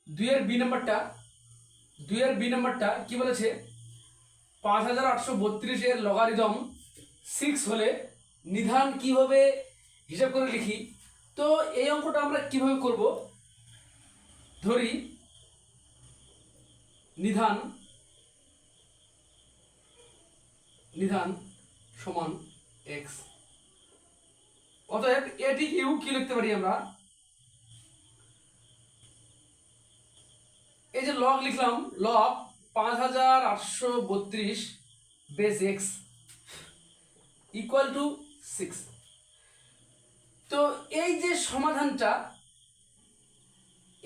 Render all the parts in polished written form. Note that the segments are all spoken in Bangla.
দুইয়ের বি নাম্বারটা কি বলেছে 5832 লগারিদম 6 হলে নিধান কিভাবে হিসাব করে লিখি। তো এই অঙ্কটা আমরা কিভাবে করব, ধরি নিধান সমান x, অতএব এটি কিউ কি লিখতে পারি আমরা, এই যে লগ লিখলাম, log 5832 base x equal to 6। তো এই যে সমাধানটা,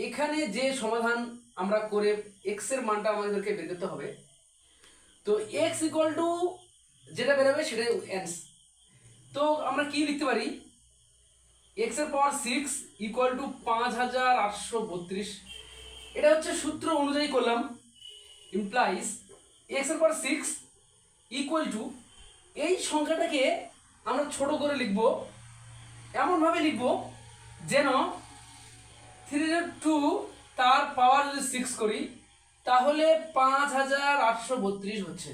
এখানে যে সমাধান আমরা করে এক্স এর মানটা আমাদেরকে বের করতে হবে। তো এক্স ইকুয়াল টু যেটা বেরোবে সেটাই অ্যান্স। তো আমরা কি লিখতে পারি, এক্স এর পাওয়ার 6 ইকুয়াল টু 5832, এটা হচ্ছে সূত্র অনুযায়ী করলাম, ইমপ্লাইজ এক্স এর পাওয়ার 6 ইকুয়াল টু, এই সংখ্যাটাকে আমরা ছোট করে লিখব, এমনভাবে লিখব যেন 3√2 তার পাওয়ার যদি 6 করি তাহলে 5832 হচ্ছে,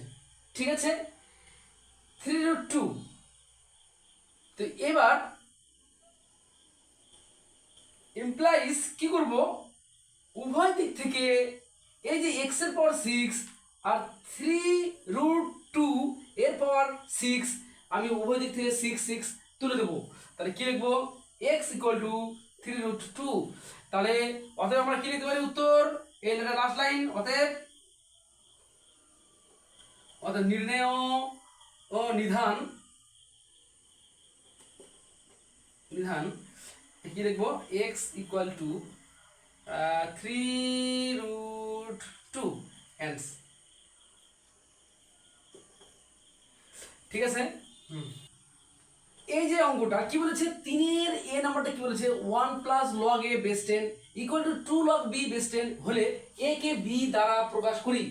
ঠিক আছে, 3√2। তো এবার ইমপ্লাইজ কি করব, উভয় দিক থেকে এই যে x এর পাওয়ার 6 আর 3√2 এর পাওয়ার 6 আমি উভয় দিক থেকে 6 6 তুলে দেব। তাহলে কি লিখবো, x ইকুয়াল টু 3√2। তাহলে অতএব আমরা কি লিখতে পারি উত্তর, এই লাস্ট লাইন, অতএব নির্ণয় ও নিধান কি লিখবো, x ইকুয়াল টু 3√2 হ্যান্স, ঠিক আছে। এই যে অঙ্কটা কি বলেছে, 3 এর এ নাম্বারটা কি বলেছে, 1 plus log a base 10 equal to 2 log b base 10 হলে এ কে বি দ্বারা প্রকাশ করি।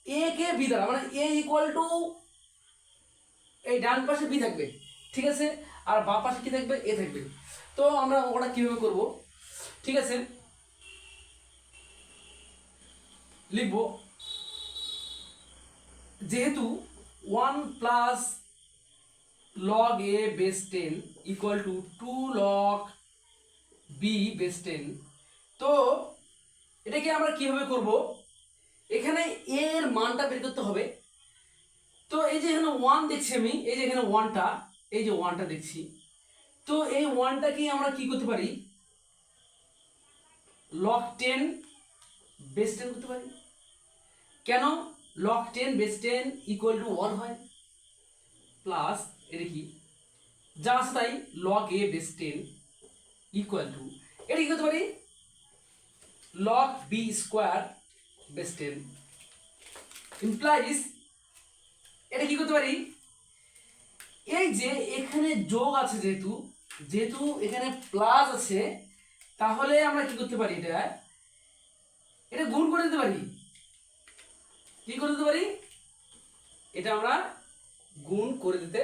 এ কে বি দ্বারা মানে এ ইকুয়াল টু, এই ডান পাশে বি থাকবে, ঠিক আছে, আর বাম পাশে কি থাকবে, এ থাকবে। তো আমরা অঙ্কটা কিভাবে করব, ঠিক আছে, লিখবো যেহেতু 1 plus log a base 10 equal to 2 log b base 10, তো এটাকে আমরা কিভাবে করব, এখানে a এর মানটা বের করতে হবে। তো এই যে এখানে 1 দেখছি আমি, এই যে এখানে 1টা, এই যে 1টা দেখছি, তো এই 1টাকে আমরা কি করতে পারি, log 10 বেস 10 করতে পারি। কেন, log 10 বেস 10 ইকুয়াল টু 1 হয়, প্লাস এটা কি যা আছে তাই log a base 10 equal to, এটা কি করতে পারি, log b square base 10 implies, এটা কি করতে পারি, এই যে এখানে যোগ আছে, যেহেতু এখানে প্লাস আছে, তাহলে আমরা কি করতে পারি, এটা গুণ করে দিতে পারি। কি করে দিতে পারি, এটা আমরা গুণ করে দিতে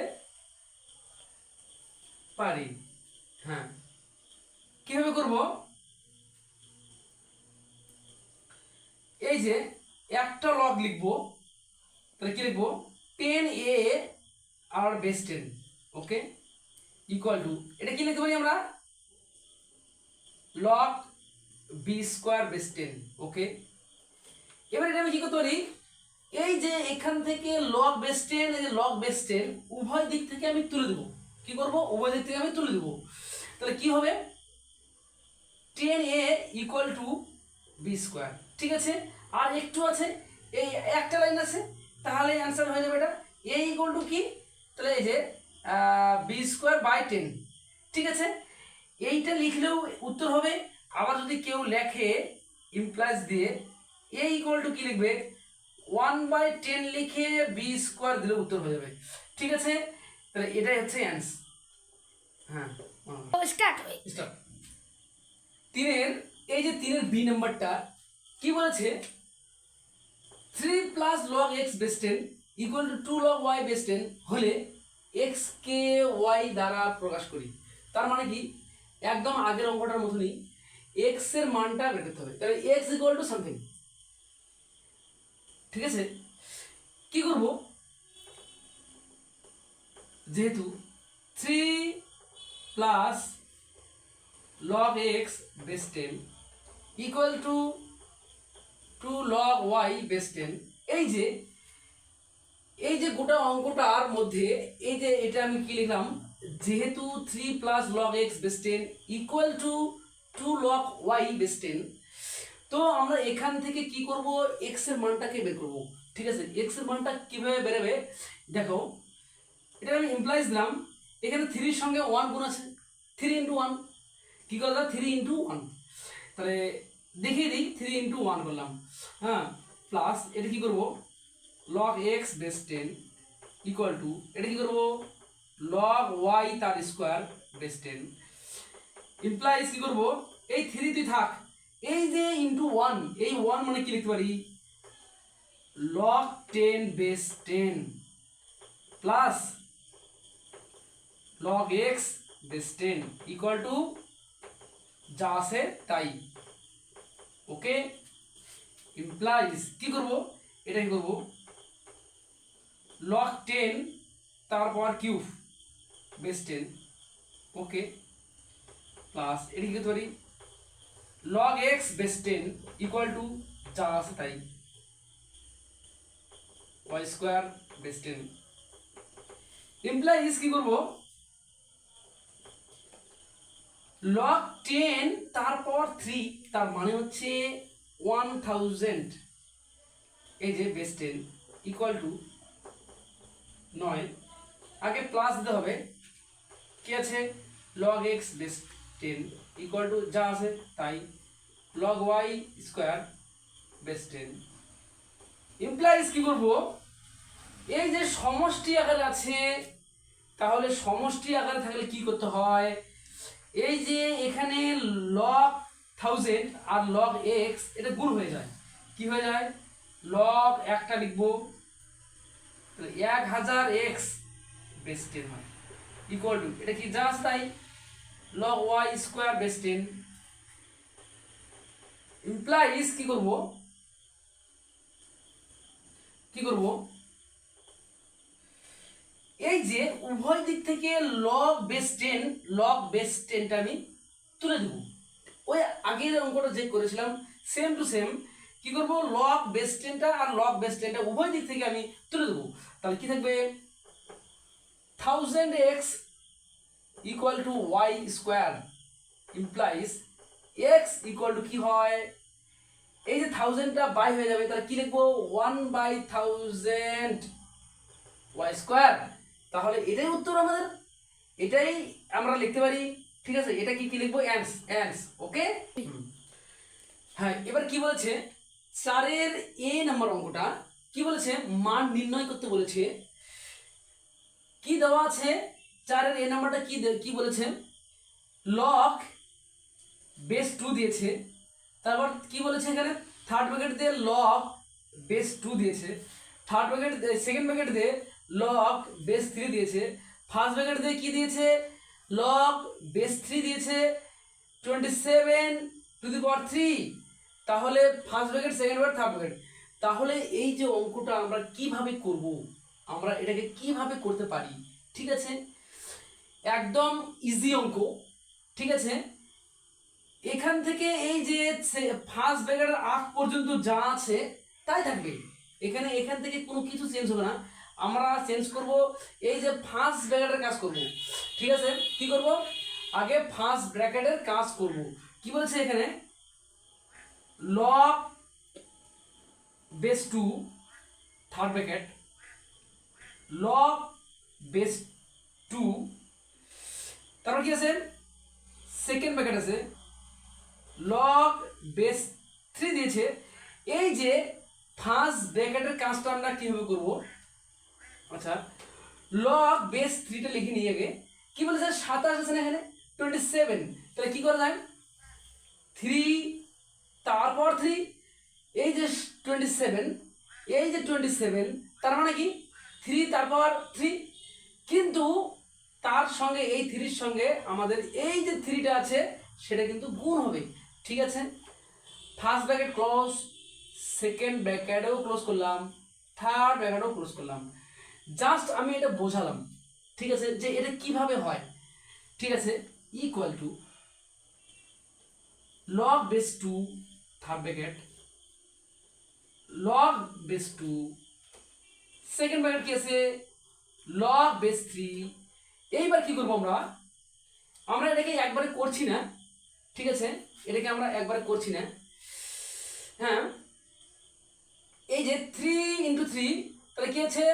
পারি। হ্যাঁ, কিভাবে করব, এই যে একটা লগ লিখবো, তাহলে কি লিখবো, 10a আর বেস 10, ওকে, ইকুয়াল টু, এটা কি লিখতে পারি আমরা, log b square base 10, okay. এবার এটা আমি কি করতে পারি, এই যে এখান থেকে log বেস 10, এই যে log বেস 10 উভয় দিক থেকে আমি তুলে দেব। কি করব, উভয় দিক থেকে আমি তুলে দেব। তাহলে কি হবে, 10a equal to b square, ঠিক আছে, আর একটু আছে, এই একটা লাইন আছে, তাহলে অ্যান্সার হয়ে যাবে এটা, a ইকুয়াল টু কি, তাহলে এই যে b স্কয়ার বাই 10, ঠিক আছে। এইটা লিখলেও উত্তর হবে। আবার যদি কেউ লেখে ইমপ্লাইজ দিয়ে, a ইকুয়াল টু কি লিখবে, 1/10 লিখে b স্কয়ার দিলে উত্তর হয়ে যাবে, ঠিক আছে। তাহলে এটাই হচ্ছে অ্যান্সার। হ্যাঁ, স্টার্ট। এই যে 3-এর বি নাম্বারটা কি বলেছে, 3 plus log x base 10 equal to 2 log y base 10 হলে x কে y দ্বারা প্রকাশ করি। তার মানে কি, একদম আগের অঙ্কটার মতনই, এক্স এর মানটা বের করতে হবে। তাহলে এক্স ইকুয়াল টু সামথিং, ঠিক আছে। কি করব, যেহেতু 3 plus log x base 10 equal to 2 log y base 10, এই যে গোটা অঙ্কটার মধ্যে এই যে এটা আমি কি লিখলাম, যেহেতু 3 plus log x base 10 equal to 2 log y base 10, তো আমরা এখান থেকে কি করব, x এর মানটাকে বের করব, ঠিক আছে। x এর মানটা কিভাবে বেরোবে দেখো, এটা আমি ইমপ্লাইজ দিলাম, এখানে 3 এর সঙ্গে 1 গুণ আছে, 3 ইন্টু 1 কি করলাম, 3 ইন্টু 1, তাহলে দেখিয়ে দিই 3 ইন্টু 1 করলাম, হ্যাঁ, প্লাস এটা কি করব log x base 10 equal to এটা কি করব log y তার স্কোয়ার বেস 10 ইমপ্লাইজ কি করব, এই 3 তুই থাক, এই যে ইন্টু 1, এই 1 মানে কি লিখতে পারি log 10 base 10 plus log x base 10 equal two যা আছে তাই, ওকে। ইমপ্লাইজ কি করব, এটা কি করব log 10 তার পাওয়ার কিউব বেস 10, ওকে, প্লাস এটা কি করতে পারি log x base 10 equal two যা আছে তাই y স্কোয়ার বেস 10। ইমপ্লাইজ কি করব log 10 তার পাওয়ার 3, তার মানে হচ্ছে 1000, এই যে বেস 10 ইকুয়াল টু 9, আগে প্লাস দিতে হবে, কি আছে log x base 10 equal two যা আছে তাই log y square base 10। Implies কি করব, এই যে সমষ্টি আকারে আছে, তাহলে সমষ্টি আকারে থাকলে কি করতে হয়, এই যে এখানে log 1000 আর log x এটা গুণ হয়ে যায়, কি হয়ে যায় log একটা লিখবো 1000x বেস 10 হয় ইকুয়াল টু এটা কি যা আছে তাই log y square base 10। Implies কি করব এই যে উভয় দিক থেকে log বেস 10টা আমি তুলে দেব, ওই আগের অঙ্কটা যে করেছিলাম সেম টু সেম কি করব log বেস 10টা আর log বেস 10টা উভয় দিক থেকে আমি তুলে দেব, তাহলে কি থাকবে 1000x equal to y square implies x equal to কি হয়, এই যে 1000টা বাই হয়ে যাবে, তাহলে কি লিখবো 1/1000 y স্কোয়ার, তাহলে এটাই উত্তর আমাদের, এটাই আমরা লিখতে পারি, ঠিক আছে। এটা কি লিখবো অ্যান্স, ওকে। হ্যাঁ, এবার কি বলেছে 4-এর a নাম্বার অঙ্কটা কি বলেছে, মান নির্ণয় করতে বলেছে, কি দেওয়া আছে 4-এর a নাম্বারটা কি বলেছে log বেস 2 দিয়েছে, তারপর কি বলেছে এখানে থার্ড ব্র্যাকেট দিয়ে log বেস 2 দিয়েছে, থার্ড ব্র্যাকেট সেকেন্ড ব্র্যাকেট দিয়ে log বেস 3 দিয়েছে, ফার্স্ট ব্র্যাকেট দিয়ে কি দিয়েছে log বেস 3 দিয়েছে 27 টু দি পাওয়ার 3, তাহলে first bracket second bracket third bracket, তাহলে এই যে অঙ্কটা আমরা কিভাবে করব, আমরা এটাকে কিভাবে করতে পারি, ঠিক আছে, একদম ইজি অঙ্ক, ঠিক আছে। এখান থেকে এই যে ফার্স্ট ব্র্যাকেটের আগ পর্যন্ত যা আছে তাই থাকবে, এখান থেকে কোনো কিছু চেঞ্জ হবে না, আমরা চেঞ্জ করব এই যে ফার্স্ট ব্র্যাকেটের কাজ করব, ঠিক আছে। কি করব আগে ফার্স্ট ব্র্যাকেটের কাজ করব, কি বলছে এখানে log base 2 third bracket log base 2, তারপর কি আছে সেকেন্ড ব্র্যাকেট আছে log বেস 3 দিয়েছে, এই যে ফার্স্ট ব্র্যাকেটের কাজটা আমরা কিভাবে করব, আচ্ছা log বেস 3টা লিখে নিয়ে আগে কি বলেছে 27 আছে না এখানে 27, তাহলে কি করা যায় 3 তারপর 3, এই যে 27, এই যে 27 তার মানে কি 3 তারপর 3, কিন্তু তার সঙ্গে এই 3 এর সঙ্গে আমাদের এই যে 3টা আছে সেটা কিন্তু গুণ হবে, ঠিক আছে, ফার্স্ট ব্র্যাকেট ক্লোজ, সেকেন্ড ব্র্যাকেটও ক্লোজ করলাম, থার্ড ব্র্যাকেটও ক্লোজ করলাম। জাস্ট আমি এটা বোঝালাম, ঠিক আছে, যে এটা কিভাবে হয়। ঠিক আছে, equal to log base 2 third bracket, log base 2 second bracket কি আছে, log base 3। এইবার কি করবো আমরা, আমরা এটাকে একবারে করছি না, ঠিক আছে, এটাকে আমরা একবারে করছি না। হ্যাঁ, এই যে 3 × 3 তাহলে কি হচ্ছে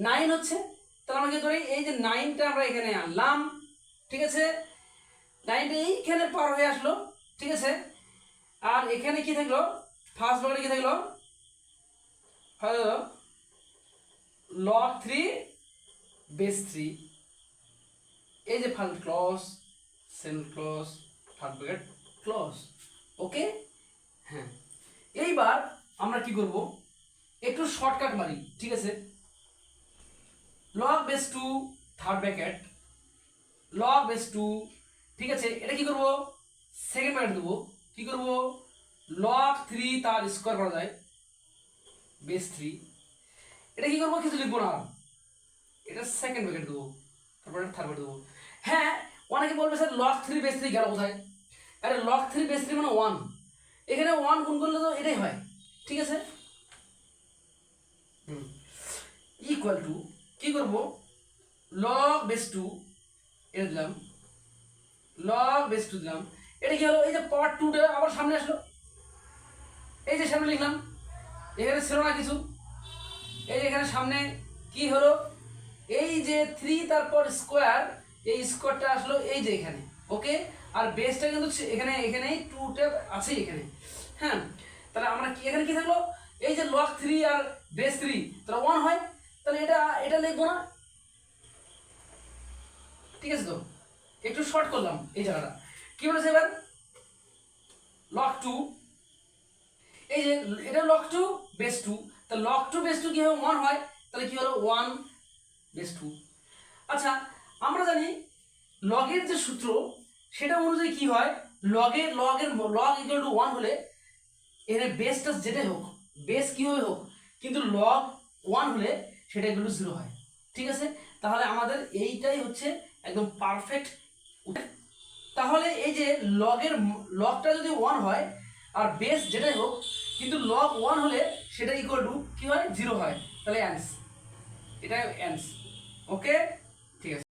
9 হচ্ছে। তাহলে আমরা কি করি, এই যে 9টা আমরা এখানে আনলাম, ঠিক আছে, 9টা এইখানে পার হয়ে আসলো, ঠিক আছে। আর এখানে কি থাকলো, ফার্স্ট ব্র্যাকেটে কি থাকলো, log 3 base 3। এই যে first close, second close, third bracket close. Okay, হ্যাঁ, এইবার আমরা কি করব, একটু শর্টকাট মারি, ঠিক আছে। log base 2 third bracket, log base 2, ঠিক আছে, এটা কি করব, সেকেন্ড ব্র্যাকেট দেবো, কি করব, log 3 তার স্কয়ার করা যায় বেস 3। এটা কি করব, কিছু লিখবো না, এটা সেকেন্ড ব্র্যাকেট দেবো, তারপর থার্ড ব্র্যাকেট দেবো। হ্যাঁ, অনেকে বলবে স্যার log 3 বেস 3 গেল কোথায়? আরে log 3 বেস 3 মানে 1, এখানে 1 গুণ করলে তো এটাই হয়, ঠিক আছে। ইকুয়াল টু কি করব, log base 2 এটা দিলাম, log base 2 দিলাম। এটা কি হলো, এই যে পাওয়ার 2টা আবার সামনে আসলো, এই যে সামনে লিখলাম, এখানে ছিল না কিছু, এই যে এখানে সামনে কি হলো, এই যে 3 তারপর স্কয়ার, এই স্কয়ারটা আসলো এই যে এখানে। ওকে, আর বেসটা কিন্তু এখানে, এখানেই 2টা আছে এখানে। হ্যাঁ, তাহলে আমরা কি এখানে কি থাকলো, এই যে log 3 আর বেস 3 তাহলে 1 হয়, তাহলে এটা এটা লিখবো না, ঠিক আছে। তো একটু শর্ট করলাম এই জায়গাটা। কি বলেছে এবার, log 2, এই যে এটা log 2 বেস 2, তাহলে log 2 বেস 2 কি হবে, 1 হয়, তাহলে কি হলো 1 বেস 2। আচ্ছা, আমরা জানি লগের যে সূত্র সেটা অনুযায়ী কি হয়, লগের log ইকুয়াল টু 1 হলে এর বেসটা যেটাই হোক, বেস কিভাবে হোক, কিন্তু log 1 হলে সেটা ইকুয়াল টু 0 হয়, ঠিক আছে। তাহলে আমাদের এইটাই হচ্ছে একদম পারফেক্ট। তাহলে এই যে লগটা যদি 1 হয় আর বেস যেটাই হোক, কিন্তু log 1 হলে সেটা ইকুয়াল টু কি হয়, 0 হয়, তাহলে অ্যান্স, এটা অ্যান্স। ওকে, ঠিক আছে।